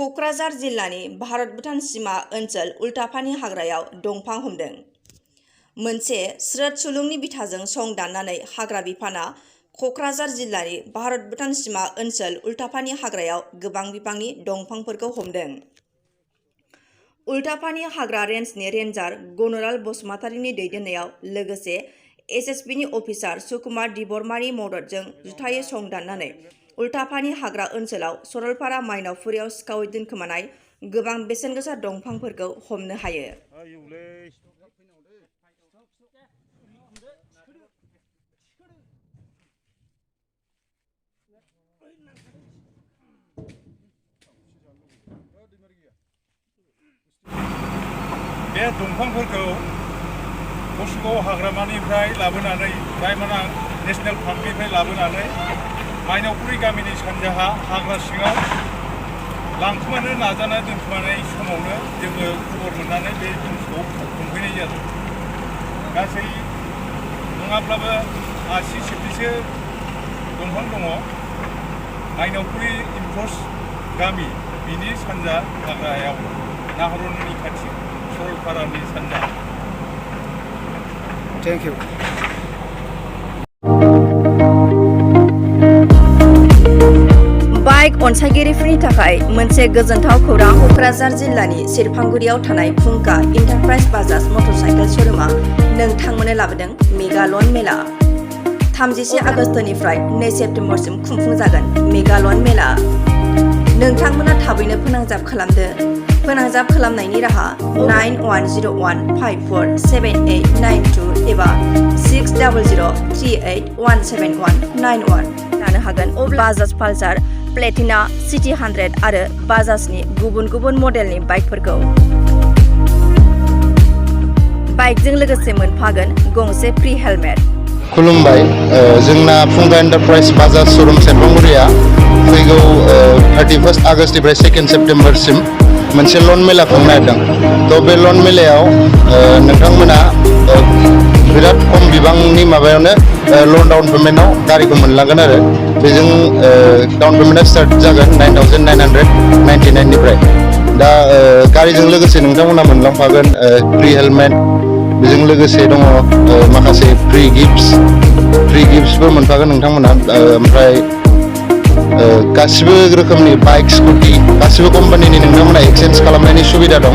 क'क्राझार जिल्लानि भारत-भुटान सीमा ओनसोल उल्टाफानि हाग्रायाव दंफां हमदों। मोनसे स्रोद सुलुंनि बिथाजों सं दाननानै हाग्रा बिफाना क'क्राझार जिल्लानि भारत-भुटान सीमा ओनसोल उल्टाफानि हाग्रायाव गोबां बिबांनि दंफांफोरखौ हमदों। उल्टाफानि हाग्रा रेन्जनि रेन्जार गणराल बसुमतारीनि दैदेननायाव लोगोसे एसएसबिनि अफिसार सुकुमार दिबबर्मानि मददजों जुथायै सं दाननानै उल्टाफानि हाग्रा ओनसोलाव सरलपारा मायनावफुरियाव सिखावै दोनखोमानाय गोबां बेसेन गोसा दंफांफोरखौ हमनो हायो। बे दंफांफोरखौ कसुगाव हाग्रामानिफ्राय लाबोनानै रायमना नेशनेल पार्कनिफ्राय लाबोनानै मायनावपुरि गामिनि सानजाहा हाग्रा सिङाव लांखोमानो नाजानाय दोनखोमानाय समावनो जोङो खबर मोननानै बे जिनिसखौ हमफैनाय जादों। गासै नङाब्लाबो 80-90सो दंफां दङ। मायनावपुरि इनक्ल'ज गामि बिनि सानजा हाग्रायाव नाहरनि खाथि सरलपारानि सानजा। Thank you. बाइक अनसायगिरिफोरनि थाखाय मोनसे गोजोनथाव खौरां। क'क्राझार जिल्लानि सेरफांगुरियाव थानाय फुंखा इन्टारप्राइज बाजाज मटरसाइकेल श'रुमा नोंथांमोननो लाबोदों मेगालन मेला। 31 आगस्तनिफ्राय 2 सेप्तेम्बरसिम खुंफुंजागोन मेगालन मेला। नोंथांमोना थाबैनो फोनांजाब खालामदो। फोनांजाब खालामनायनि राहा 9101547892 एबा 6003817191 लानो हागोन। अब्ला बाजाज पालसार, प्लेटिना, सिटी 100 आरो बाजाजनि गुबुन गुबुन मडेलनि बाइकफोरखौ। बाइकजों लोगोसे मोनफागोन गंसे फ्री हेलमेट। खुलुमबाय। जोंना फुंखा एन्टारप्राइज बाजाज श'रुम सेरफांगुरिया फैगौ 31 आगस्तनिफ्राय 2 सेप्तेम्बरसिम मोनसे लन मेला खुंनो नागिरदों। थ' बे लन मेलायाव नोंथांमोना बिराद खम बिबांनि माबायावनो लन डाउन पेमेन्टआव गारिखौ मोनलांगोन आरो बेजों डाउन पेमेन्टआ स्टार्ट जागोन 9,999निफ्राय। दा गारिजों लोगोसे नोंथांमोना मोनलांफागोन फ्रि हेलमेट, बेजों लोगोसे दङ माखासे फ्रि गिफ्ट्सबो मोनफागोन नोंथांमोना। ओमफ्राय गासिबो रोखोमनि बाइक, स्कुटि गासिबो कम्पानिनि नोंथांमोना एक्सचेन्ज खालामनायनि सुबिदा दं।